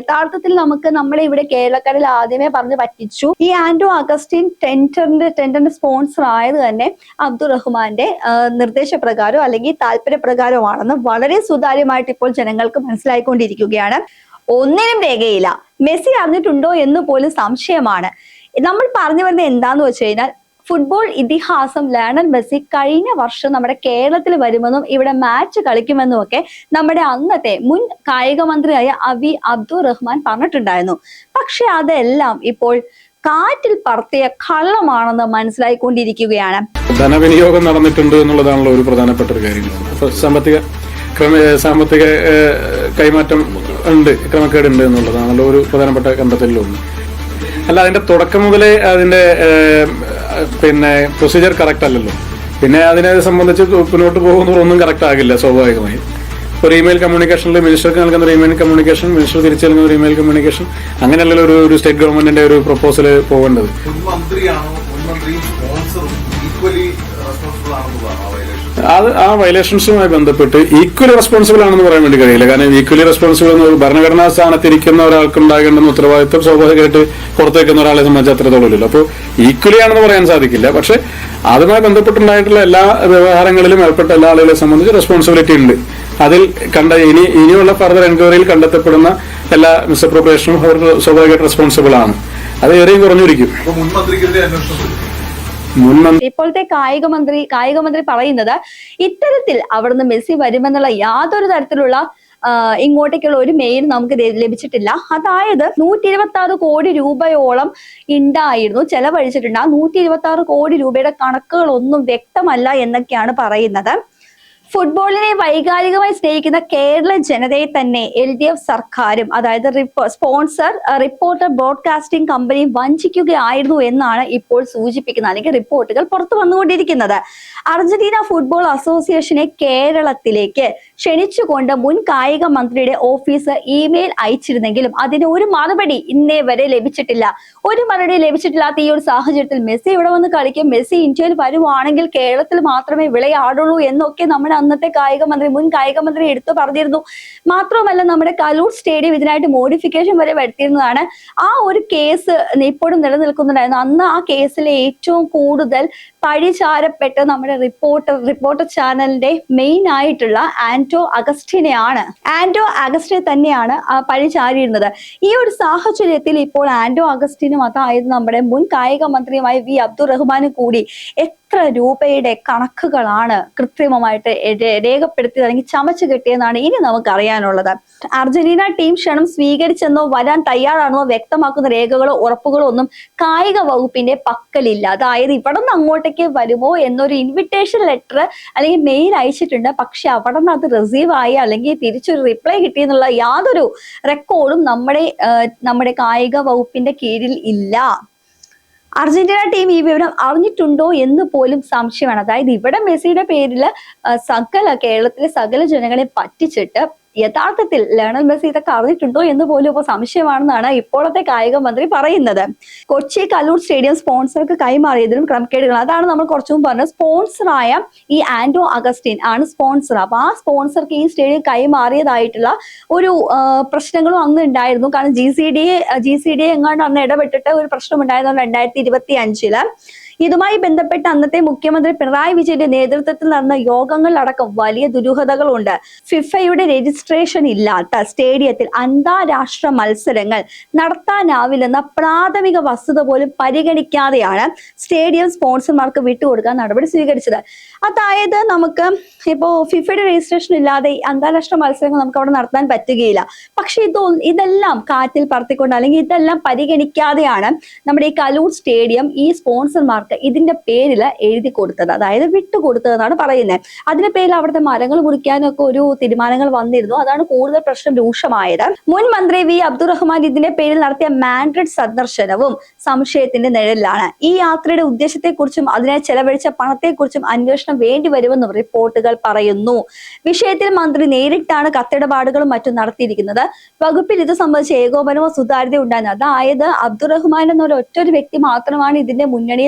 യഥാർത്ഥത്തിൽ നമുക്ക് നമ്മളെ ഇവിടെ കേരളക്കരയിൽ ആദ്യമേ പറഞ്ഞ് പറ്റിച്ചു. ഈ ആൻഡ്രോ അഗസ്റ്റിൻ ടെൻഡറിന്റെ സ്പോൺസർ ആയത് തന്നെ അബ്ദുറഹ്മാന്റെ നിർദ്ദേശപ്രകാരം അല്ലെങ്കിൽ താല്പര്യപ്രകാരമാണെന്ന് വളരെ സുതാര്യമായിട്ട് ഇപ്പോൾ ജനങ്ങൾക്ക് മനസ്സിലായിക്കൊണ്ടിരിക്കുകയാണ്. ഒന്നിനും രേഖയില്ല. മെസ്സി അറിഞ്ഞിട്ടുണ്ടോ എന്ന് പോലും സംശയമാണ്. നമ്മൾ പറഞ്ഞു വരുന്നത് എന്താന്ന് വെച്ച് കഴിഞ്ഞാൽ, ഫുട്ബോൾ ഇതിഹാസം ലയണൽ മെസ്സി കഴിഞ്ഞ വർഷം നമ്മുടെ കേരളത്തിൽ വരുമെന്നും ഇവിടെ മാച്ച് കളിക്കുമെന്നും ഒക്കെ നമ്മുടെ അന്നത്തെ മുൻ കായിക മന്ത്രിയായ അബ്ദുറഹ്മാൻ പറഞ്ഞിട്ടുണ്ടായിരുന്നു. പക്ഷെ അതെല്ലാം ഇപ്പോൾ കാറ്റിൽ പറത്തിയ കള്ളമാണെന്ന് മനസ്സിലായിക്കൊണ്ടിരിക്കുകയാണ്. ധനവിനിയോഗം നടന്നിട്ടുണ്ട് എന്നുള്ളതാണല്ലോ ഒരു പ്രധാനപ്പെട്ട ഒരു കാര്യം. അപ്പൊ സാമ്പത്തിക കൈമാറ്റം ഉണ്ട്, ക്രമക്കേടുണ്ട് എന്നുള്ളതാണല്ലോ ഒരു പ്രധാനപ്പെട്ട കണ്ടെത്തലിലൊന്ന്. അല്ല, അതിന്റെ തുടക്കം മുതലേ അതിന്റെ പ്രൊസീജിയർ കറക്റ്റ് അല്ലല്ലോ. പിന്നെ അതിനെ സംബന്ധിച്ച് മുന്നോട്ട് പോകുന്നവർ ഒന്നും കറക്റ്റ് ആകില്ല സ്വാഭാവികമായി. ഒരു ഇമെയിൽ കമ്മ്യൂണിക്കേഷനിൽ മിനിസ്റ്റർക്ക് നൽകുന്ന ഒരു ഇമെയിൽ കമ്മ്യൂണിക്കേഷൻ, മിനിസ്റ്റർ തിരിച്ചു നൽകുന്ന ഒരു ഇമെയിൽ കമ്മ്യൂണിക്കേഷൻ, അങ്ങനെയല്ലല്ലോ ഒരു സ്റ്റേറ്റ് ഗവൺമെന്റിന്റെ ഒരു പ്രൊപ്പോസൽ പോകേണ്ടത്. അത് ആ വയലേഷൻസുമായി ബന്ധപ്പെട്ട് ഈക്വലി റെസ്പോൺസിബിൾ ആണെന്ന് പറയാൻ വേണ്ടി കഴിയില്ല. കാരണം ഈക്വലി റെസ്പോൺസിബിൾ എന്ന് ഭരണഘടനാ സ്ഥാനത്തിരിക്കുന്ന ഒരാൾക്ക് ഉണ്ടാകേണ്ടുന്ന ഉത്തരവാദിത്വം സ്വാഭാവികമായിട്ട് പുറത്തേക്കുന്ന ഒരാളെ സംബന്ധിച്ച് അത്രത്തോളം ഇല്ലല്ലോ. അപ്പോൾ ഈക്വലി ആണെന്ന് പറയാൻ സാധിക്കില്ല. പക്ഷെ അതുമായി ബന്ധപ്പെട്ടുണ്ടായിട്ടുള്ള എല്ലാ വ്യവഹാരങ്ങളിലും ഏർപ്പെട്ട എല്ലാ ആളുകളെ സംബന്ധിച്ച് റെസ്പോൺസിബിലിറ്റി ഉണ്ട്. അതിൽ ഇനിയുള്ള ഫർദർ എൻക്വയറിയിൽ കണ്ടെത്തപ്പെടുന്ന എല്ലാ മിസ്അപ്രോപ്രിയേഷനും അവർ സ്വാഭാവികമായിട്ട് റെസ്പോൺസിബിൾ ആണ്. അത് ഏറെയും കുറഞ്ഞിരിക്കും. ഇപ്പോഴത്തെ കായിക മന്ത്രി പറയുന്നത് ഇത്തരത്തിൽ അവിടുന്ന് മെസ്സി വരുമെന്നുള്ള യാതൊരു തരത്തിലുള്ള ഇങ്ങോട്ടേക്കുള്ള ഒരു മെയിൽ നമുക്ക് ലഭിച്ചിട്ടില്ല. അതായത് 126 കോടി രൂപയോളം ഉണ്ടായിരുന്നു, ചെലവഴിച്ചിട്ടുണ്ട്. ആ 126 കോടി രൂപയുടെ കണക്കുകളൊന്നും വ്യക്തമല്ല എന്നൊക്കെയാണ് പറയുന്നത്. ഫുട്ബോളിനെ വൈകാരികമായി സ്നേഹിക്കുന്ന കേരള ജനതയെ തന്നെ LDF സർക്കാരും അതായത് സ്പോൺസർ റിപ്പോർട്ടർ ബ്രോഡ്കാസ്റ്റിംഗ് കമ്പനിയും വഞ്ചിക്കുകയായിരുന്നു എന്നാണ് ഇപ്പോൾ സൂചിപ്പിക്കുന്നത്, അല്ലെങ്കിൽ റിപ്പോർട്ടുകൾ പുറത്തു വന്നുകൊണ്ടിരിക്കുന്നത്. അർജന്റീന ഫുട്ബോൾ അസോസിയേഷനെ കേരളത്തിലേക്ക് ക്ഷണിച്ചുകൊണ്ട് മുൻ കായിക മന്ത്രിയുടെ ഓഫീസ് ഇമെയിൽ അയച്ചിരുന്നെങ്കിലും അതിന് ഒരു മറുപടി ഇന്നേ വരെ ലഭിച്ചിട്ടില്ല. ഒരു മറുപടി ലഭിച്ചിട്ടില്ലാത്ത ഈ ഒരു സാഹചര്യത്തിൽ മെസ്സി ഇവിടെ വന്ന് കളിക്കും, മെസ്സി ഇന്ത്യയിൽ വരുവാണെങ്കിൽ കേരളത്തിൽ മാത്രമേ വിളയാടുള്ളൂ എന്നൊക്കെ നമ്മുടെ അന്നത്തെ മുൻ കായിക മന്ത്രി എടുത്തു പറഞ്ഞിരുന്നു. മാത്രമല്ല നമ്മുടെ കലൂർ സ്റ്റേഡിയം ഇതിനായിട്ട് മോഡിഫിക്കേഷൻ വരെ വരുത്തിയിരുന്നതാണ്. ആ ഒരു കേസ് ഇപ്പോഴും നിലനിൽക്കുന്നുണ്ടായിരുന്നു. അന്ന് ആ കേസിലെ ഏറ്റവും കൂടുതൽ പഴിചാരപ്പെട്ട് നമ്മുടെ റിപ്പോർട്ടർ ചാനലിന്റെ മെയിൻ ആയിട്ടുള്ള ആൻഡ്രോ അഗസ്റ്റിനെ തന്നെയാണ് പഴിചാരിയിരുന്നത്. ഈ ഒരു സാഹചര്യത്തിൽ ഇപ്പോൾ ആൻഡ്രോ അഗസ്റ്റിനും അതായത് നമ്മുടെ മുൻ കായിക മന്ത്രിയുമായ അബ്ദുറഹ്മാനും കൂടി എത്ര രൂപയുടെ കണക്കുകളാണ് കൃത്രിമമായിട്ട് രേഖപ്പെടുത്തിയത് അല്ലെങ്കിൽ ചമച്ചു കെട്ടിയെന്നാണ് ഇനി നമുക്ക് അറിയാനുള്ളത്. അർജന്റീന ടീം ക്ഷണം സ്വീകരിച്ചെന്നോ വരാൻ തയ്യാറാണെന്നോ വ്യക്തമാക്കുന്ന രേഖകളോ ഉറപ്പുകളോ ഒന്നും കായിക വകുപ്പിന്റെ പക്കലില്ല. അതായത് ഇവിടെ നിന്ന് അങ്ങോട്ടേക്ക് വരുമോ എന്നൊരു ഇൻവിറ്റേഷൻ ലെറ്റർ അല്ലെങ്കിൽ മെയിൽ അയച്ചിട്ടുണ്ട്, പക്ഷെ അവിടെ നിന്ന് അത് റിസീവ് ആയി അല്ലെങ്കിൽ തിരിച്ചൊരു റിപ്ലൈ കിട്ടിയെന്നുള്ള യാതൊരു റെക്കോർഡും നമ്മുടെ കായിക വകുപ്പിന്റെ കീഴിൽ ഇല്ല. അർജന്റീന ടീം ഈ വിവരം അറിഞ്ഞിട്ടുണ്ടോ എന്ന് പോലും സംശയമാണ്. അതായത് ഇവിടെ മെസ്സിയുടെ പേരിൽ കേരളത്തിലെ സകല ജനങ്ങളെ പറ്റിച്ചിട്ട് യഥാർത്ഥത്തിൽ ലയണൽ മെസ്സി ഇതൊക്കെ അറിഞ്ഞിട്ടുണ്ടോ എന്ന് പോലും ഇപ്പോൾ സംശയമാണെന്നാണ് ഇപ്പോഴത്തെ കായിക മന്ത്രി പറയുന്നത്. കൊച്ചി കലൂർ സ്റ്റേഡിയം സ്പോൺസർക്ക് കൈമാറിയതിലും ക്രമക്കേടുകൾ, അതാണ് നമ്മൾ കുറച്ചു മുമ്പ് പറഞ്ഞത്. സ്പോൺസറായ ഈ ആൻഡ്രോ അഗസ്റ്റിൻ ആണ് സ്പോൺസർ. അപ്പൊ ആ സ്പോൺസർക്ക് ഈ സ്റ്റേഡിയം കൈമാറിയതായിട്ടുള്ള ഒരു പ്രശ്നങ്ങളും അന്ന് ഉണ്ടായിരുന്നു. കാരണം GCDA എങ്ങാണ്ട് അന്ന് ഇടപെട്ടിട്ട് ഒരു പ്രശ്നം ഉണ്ടായിരുന്നു 2025. ഇതുമായി ബന്ധപ്പെട്ട് അന്നത്തെ മുഖ്യമന്ത്രി പിണറായി വിജയന്റെ നേതൃത്വത്തിൽ നടന്ന യോഗങ്ങളിലടക്കം വലിയ ദുരൂഹതകളുണ്ട്. ഫിഫയുടെ രജിസ്ട്രേഷൻ ഇല്ലാത്ത സ്റ്റേഡിയത്തിൽ അന്താരാഷ്ട്ര മത്സരങ്ങൾ നടത്താനാവില്ലെന്ന പ്രാഥമിക വസ്തുത പോലും പരിഗണിക്കാതെയാണ് സ്റ്റേഡിയം സ്പോൺസർമാർക്ക് വിട്ടുകൊടുക്കാൻ നടപടി സ്വീകരിച്ചത്. അതായത് നമുക്ക് ഇപ്പോ ഫിഫയുടെ രജിസ്ട്രേഷൻ ഇല്ലാതെ അന്താരാഷ്ട്ര മത്സരങ്ങൾ നമുക്ക് അവിടെ നടത്താൻ പറ്റുകയില്ല. പക്ഷെ ഇതെല്ലാം കാറ്റിൽ പറത്തിക്കൊണ്ട് അല്ലെങ്കിൽ ഇതെല്ലാം പരിഗണിക്കാതെയാണ് നമ്മുടെ ഈ കലൂർ സ്റ്റേഡിയം ഈ സ്പോൺസർമാർക്ക് ഇതിന്റെ പേരിൽ എഴുതി കൊടുത്തത്, അതായത് വിട്ടുകൊടുത്തതെന്നാണ് പറയുന്നത്. അതിന്റെ പേരിൽ അവിടുത്തെ മരങ്ങൾ മുറിക്കാനും ഒക്കെ ഒരു തീരുമാനങ്ങൾ വന്നിരുന്നു. അതാണ് കൂടുതൽ പ്രശ്നം രൂക്ഷമായത്. മുൻ മന്ത്രി അബ്ദുറഹ്മാൻ ഇതിന്റെ പേരിൽ നടത്തിയ മാഡ്രിഡ് സന്ദർശനവും സംശയത്തിന്റെ നിഴലിലാണ്. ഈ യാത്രയുടെ ഉദ്ദേശത്തെക്കുറിച്ചും അതിനെ ചെലവഴിച്ച പണത്തെക്കുറിച്ചും അന്വേഷണം വേണ്ടിവരുമെന്നും റിപ്പോർട്ടുകൾ പറയുന്നു. വിഷയത്തിൽ മന്ത്രി നേരിട്ടാണ് കത്തിടപാടുകളും മറ്റും നടത്തിയിരിക്കുന്നത്. വകുപ്പിൽ ഇത് സംബന്ധിച്ച് ഏകോപനമോ സുതാര്യത ഉണ്ടായിരുന്നു. അതായത് അബ്ദുറഹ്മാൻ എന്ന ഒറ്റൊരു വ്യക്തി മാത്രമാണ് ഇതിന്റെ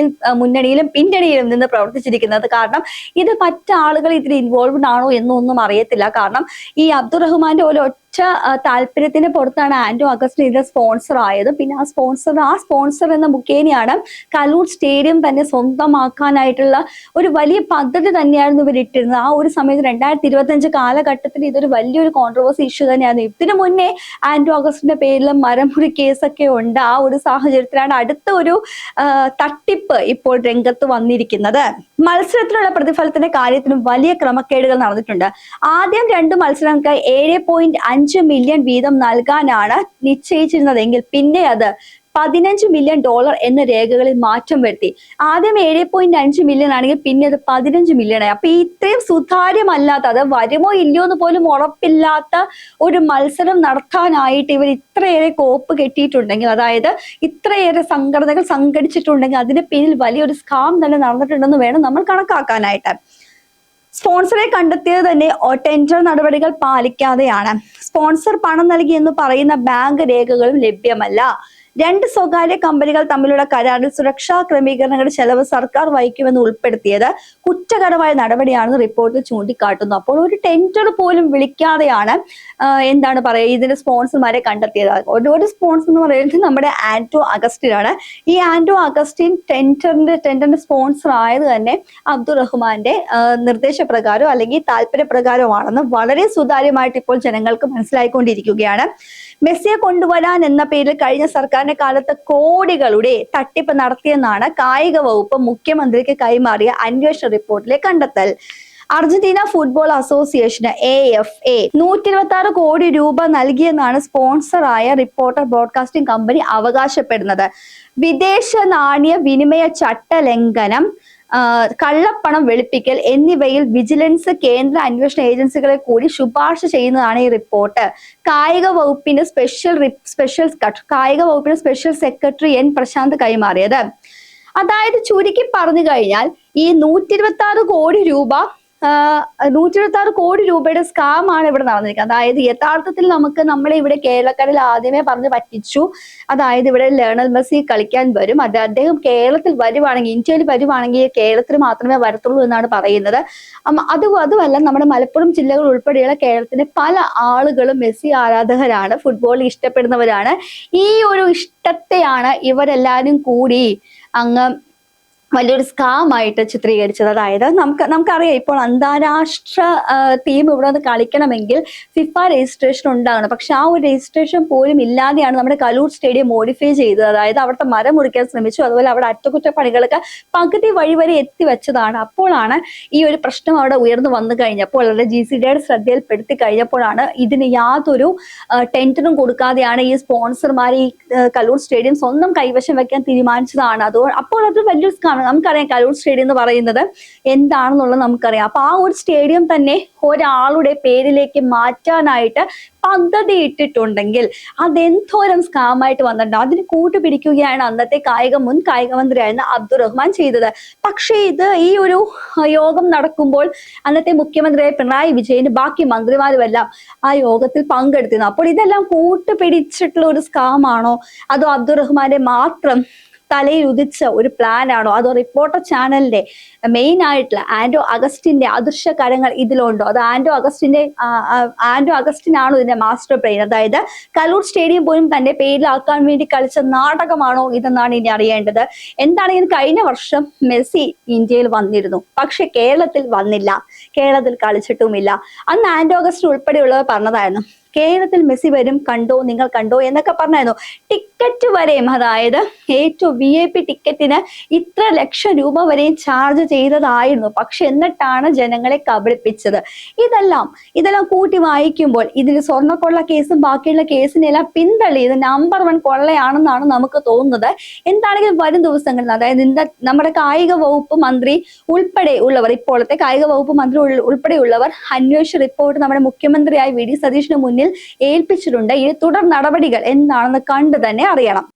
മുന്നണിയിലും പിന്നണിയിലും നിന്ന് പ്രവർത്തിച്ചിരിക്കുന്നത്. കാരണം ഇത് മറ്റാളുകൾ ഇതിൽ ഇൻവോൾവ്ഡ് ആണോ എന്നൊന്നും അറിയത്തില്ല. കാരണം ഈ അബ്ദുറഹ്മാന്റെ ഒറ്റ താല്പര്യത്തിന് പുറത്താണ് ആന്റോ അഗസ്റ്റിൻ ഇതിന്റെ സ്പോൺസർ ആയത്. പിന്നെ ആ സ്പോൺസർ എന്ന മുഖേനയാണ് കലൂർ സ്റ്റേഡിയം തന്നെ സ്വന്തമാക്കാനായിട്ടുള്ള ഒരു വലിയ പദ്ധതി തന്നെയായിരുന്നു ഇവർ ഇട്ടിരുന്നത്. ആ ഒരു സമയത്ത് 2025 കാലഘട്ടത്തിൽ ഇതൊരു വലിയൊരു കോൺട്രവേഴ്സി ഇഷ്യൂ തന്നെയായിരുന്നു. ഇതിനു മുന്നേ ആന്റോ അഗസ്റ്റിന്റെ പേരിൽ മരമുറി കേസൊക്കെ ഉണ്ട്. ആ ഒരു സാഹചര്യത്തിലാണ് അടുത്ത ഒരു തട്ടിപ്പ് ഇപ്പോൾ രംഗത്ത് വന്നിരിക്കുന്നത്. മത്സരത്തിനുള്ള പ്രതിഫലത്തിന്റെ കാര്യത്തിലും വലിയ ക്രമക്കേടുകൾ നടന്നിട്ടുണ്ട്. ആദ്യം 2 മത്സരങ്ങൾക്ക് 7.5 മില്യൺ വീതം നൽകാനാണ് നിശ്ചയിച്ചിരുന്നതെങ്കിൽ പിന്നെ അത് $15 മില്യൺ എന്ന രേഖകളിൽ മാറ്റം വരുത്തി. ആദ്യം 7.5 മില്യൺ ആണെങ്കിൽ പിന്നെ അത് 15 മില്യൺ ആയി. അപ്പൊ ഇത്രയും സുതാര്യമല്ലാത്ത, അത് വരുമോ ഇല്ലയോ എന്ന് പോലും ഉറപ്പില്ലാത്ത ഒരു മത്സരം നടത്താനായിട്ട് ഇവർ ഇത്രയേറെ കോപ്പ് കെട്ടിയിട്ടുണ്ടെങ്കിൽ, അതായത് ഇത്രയേറെ സംഘടനകൾ സംഘടിച്ചിട്ടുണ്ടെങ്കിൽ അതിന് പിന്നിൽ വലിയൊരു സ്കാം തന്നെ നടന്നിട്ടുണ്ടെന്ന് വേണം നമ്മൾ കണക്കാക്കാനായിട്ട്. സ്പോൺസറെ കണ്ടെത്തിയത് തന്നെ ടെൻഡർ നടപടികൾ പാലിക്കാതെയാണ്. സ്പോൺസർ പണം നൽകി എന്ന് പറയുന്ന ബാങ്ക് രേഖകളും ലഭ്യമല്ല. 2 സ്വകാര്യ കമ്പനികൾ തമ്മിലുള്ള കരാറിൽ സുരക്ഷാ ക്രമീകരണങ്ങളുടെ ചെലവ് സർക്കാർ വഹിക്കുമെന്ന് ഉൾപ്പെടുത്തിയത് കുറ്റകരമായ നടപടിയാണെന്ന് റിപ്പോർട്ടിൽ ചൂണ്ടിക്കാട്ടുന്നു. അപ്പോൾ ഒരു ടെൻഡർ പോലും വിളിക്കാതെയാണ് എന്താണ് പറയുക ഇതിന്റെ സ്പോൺസർമാരെ കണ്ടെത്തിയത്. ഒരു സ്പോൺസർ എന്ന് പറയുന്നത് നമ്മുടെ ആന്റോ അഗസ്റ്റിൻ ആണ്. ഈ ആന്റോ അഗസ്റ്റിൻ ടെൻഡറിന്റെ സ്പോൺസർ ആയത് തന്നെ അബ്ദുറഹ്മാന്റെ നിർദ്ദേശപ്രകാരം അല്ലെങ്കിൽ താല്പര്യപ്രകാരമാണെന്ന് വളരെ സുതാര്യമായിട്ട് ഇപ്പോൾ ജനങ്ങൾക്ക് മനസ്സിലായിക്കൊണ്ടിരിക്കുകയാണ്. മെസ്സിയെ കൊണ്ടുവരാൻ എന്ന പേരിൽ കഴിഞ്ഞ സർക്കാരിന്റെ കാലത്ത് കോടികളുടെ തട്ടിപ്പ് നടത്തിയെന്നാണ് കായിക വകുപ്പ് മുഖ്യമന്ത്രിക്ക് കൈമാറിയ അന്വേഷണ റിപ്പോർട്ടിലെ കണ്ടെത്തൽ. അർജന്റീന ഫുട്ബോൾ അസോസിയേഷന് AFA 126 കോടി രൂപ നൽകിയെന്നാണ് സ്പോൺസറായ റിപ്പോർട്ടർ ബ്രോഡ്കാസ്റ്റിംഗ് കമ്പനി അവകാശപ്പെടുന്നത്. വിദേശ നാണ്യ വിനിമയ ചട്ട ലംഘനം, കള്ളപ്പണം വെളുപ്പിക്കൽ എന്നിവയിൽ വിജിലൻസ്, കേന്ദ്ര അന്വേഷണ ഏജൻസികളെ കൂടി ശുപാർശ ചെയ്യുന്നതാണ് ഈ റിപ്പോർട്ട്. കായിക വകുപ്പിന് സ്പെഷ്യൽ സെക്രട്ടറി N പ്രശാന്ത് കൈമാറിയത്. അതായത് ചുരുക്കി പറഞ്ഞു കഴിഞ്ഞാൽ ഈ 126 കോടി രൂപ 126 കോടി രൂപയുടെ സ്കാം ആണ് ഇവിടെ നടന്നിരിക്കുന്നത്. അതായത് യഥാർത്ഥത്തിൽ നമ്മളെ ഇവിടെ കേരളക്കരയിൽ ആദ്യമേ പറഞ്ഞ് പറ്റിച്ചു. അതായത് ഇവിടെ ലയണൽ മെസ്സി കളിക്കാൻ വരും, അദ്ദേഹം കേരളത്തിൽ വരുവാണെങ്കിൽ, ഇന്ത്യയിൽ വരുവാണെങ്കിൽ കേരളത്തിൽ മാത്രമേ വരത്തുള്ളൂ എന്നാണ് പറയുന്നത്. അതുമല്ല, നമ്മുടെ മലപ്പുറം ജില്ലകൾ ഉൾപ്പെടെയുള്ള കേരളത്തിന്റെ പല ആളുകളും മെസ്സി ആരാധകരാണ്, ഫുട്ബോൾ ഇഷ്ടപ്പെടുന്നവരാണ്. ഈ ഒരു ഇഷ്ടത്തെയാണ് ഇവരെല്ലാരും കൂടി അങ്ങ് വലിയൊരു സ്കാം ആയിട്ട് ചിത്രീകരിച്ചത്. അതായത് നമുക്കറിയാം ഇപ്പോൾ അന്താരാഷ്ട്ര ടീം ഇവിടെ നിന്ന് കളിക്കണമെങ്കിൽ ഫിഫ രജിസ്ട്രേഷൻ ഉണ്ടാകണം. പക്ഷെ ആ ഒരു രജിസ്ട്രേഷൻ പോലും ഇല്ലാതെയാണ് നമ്മുടെ കലൂർ സ്റ്റേഡിയം മോഡിഫൈ ചെയ്തത്. അതായത് അവിടുത്തെ മരം മുറിക്കാൻ ശ്രമിച്ചു, അതുപോലെ അവിടെ അറ്റകുറ്റപ്പണികളൊക്കെ പകുതി വഴി വരെ എത്തിവെച്ചതാണ്. അപ്പോഴാണ് ഈ ഒരു പ്രശ്നം അവിടെ ഉയർന്നു വന്നു കഴിഞ്ഞപ്പോൾ, അല്ലെങ്കിൽ GCDയുടെ ശ്രദ്ധയിൽപ്പെടുത്തി കഴിഞ്ഞപ്പോഴാണ് ഇതിന് യാതൊരു ടെൻഡറും കൊടുക്കാതെയാണ് ഈ സ്പോൺസർമാർ ഈ കലൂർ സ്റ്റേഡിയം സ്വന്തം കൈവശം വെക്കാൻ തീരുമാനിച്ചതാണ്. അപ്പോൾ അത് വലിയൊരു സ്കാം. നമുക്കറിയാം കലൂർ സ്റ്റേഡിയം എന്ന് പറയുന്നത് എന്താണെന്നുള്ളത് നമുക്കറിയാം. അപ്പൊ ആ ഒരു സ്റ്റേഡിയം തന്നെ ഒരാളുടെ പേരിലേക്ക് മാറ്റാനായിട്ട് പദ്ധതി ഇട്ടിട്ടുണ്ടെങ്കിൽ അതെന്തോരം സ്കാമായിട്ട് വന്നിട്ടുണ്ട്. അതിന് കൂട്ടുപിടിക്കുകയാണ് അന്നത്തെ മുൻ കായിക മന്ത്രിയായിരുന്ന അബ്ദുറഹ്മാൻ ചെയ്തത്. പക്ഷേ ഈ ഒരു യോഗം നടക്കുമ്പോൾ അന്നത്തെ മുഖ്യമന്ത്രിയായ പിണറായി വിജയന് ബാക്കി മന്ത്രിമാരുമെല്ലാം ആ യോഗത്തിൽ പങ്കെടുത്തിരുന്നു. അപ്പോൾ ഇതെല്ലാം കൂട്ടുപിടിച്ചിട്ടുള്ള ഒരു സ്കാമാണോ, അതോ അബ്ദുറഹ്മാന്റെ മാത്രം തലയിൽ ഉദിച്ച ഒരു പ്ലാൻ ആണോ, അതോ റിപ്പോർട്ടർ ചാനലിന്റെ മെയിൻ ആയിട്ടുള്ള ആന്റോ അഗസ്റ്റിന്റെ അദൃശ്യ കരങ്ങൾ ഇതിലുണ്ടോ, അത് ആന്റോ അഗസ്റ്റിൻ ആണോ ഇതിന്റെ മാസ്റ്റർ ബ്രെയിൻ? അതായത് കലൂർ സ്റ്റേഡിയം പോലും തന്റെ പേരിലാക്കാൻ വേണ്ടി കളിച്ച നാടകമാണോ ഇതെന്നാണ് ഇനി അറിയേണ്ടത്. എന്താണെങ്കിലും കഴിഞ്ഞ വർഷം മെസ്സി ഇന്ത്യയിൽ വന്നിരുന്നു, പക്ഷെ കേരളത്തിൽ വന്നില്ല, കേരളത്തിൽ കളിച്ചിട്ടുമില്ല. അന്ന് ആന്റോ അഗസ്റ്റിൻ ഉൾപ്പെടെയുള്ളവർ പറഞ്ഞതായിരുന്നു, കേരളത്തിൽ മെസ്സി വരും, നിങ്ങൾ കണ്ടോ എന്നൊക്കെ പറഞ്ഞായിരുന്നു. ടിക്കറ്റ് വരെയും, അതായത് ഏറ്റവും VIP ടിക്കറ്റിന് ഇത്ര ലക്ഷം രൂപ വരെയും ചാർജ് ചെയ്തതായിരുന്നു. പക്ഷെ എന്നിട്ടാണ് ജനങ്ങളെ കബളിപ്പിച്ചത്. ഇതെല്ലാം കൂട്ടി വായിക്കുമ്പോൾ ഇതിന് സ്വർണ്ണക്കൊള്ള കേസും ബാക്കിയുള്ള കേസിനെല്ലാം പിന്തള്ളി ഇത് നമ്പർ 1 കൊള്ളയാണെന്നാണ് നമുക്ക് തോന്നുന്നത്. എന്താണെങ്കിലും വരും ദിവസങ്ങളിൽ, അതായത് നമ്മുടെ കായിക വകുപ്പ് മന്ത്രി ഉൾപ്പെടെ ഉള്ളവർ, ഇപ്പോഴത്തെ കായിക വകുപ്പ് മന്ത്രി ഉൾപ്പെടെയുള്ളവർ അന്വേഷണ റിപ്പോർട്ട് നമ്മുടെ മുഖ്യമന്ത്രിയായ VD സതീഷിന് മുന്നിൽ ഏൽപ്പിച്ചിട്ടുണ്ട്. ഈ തുടർ നടപടികൾ എന്താണെന്ന് കണ്ടു തന്നെ അറിയണം.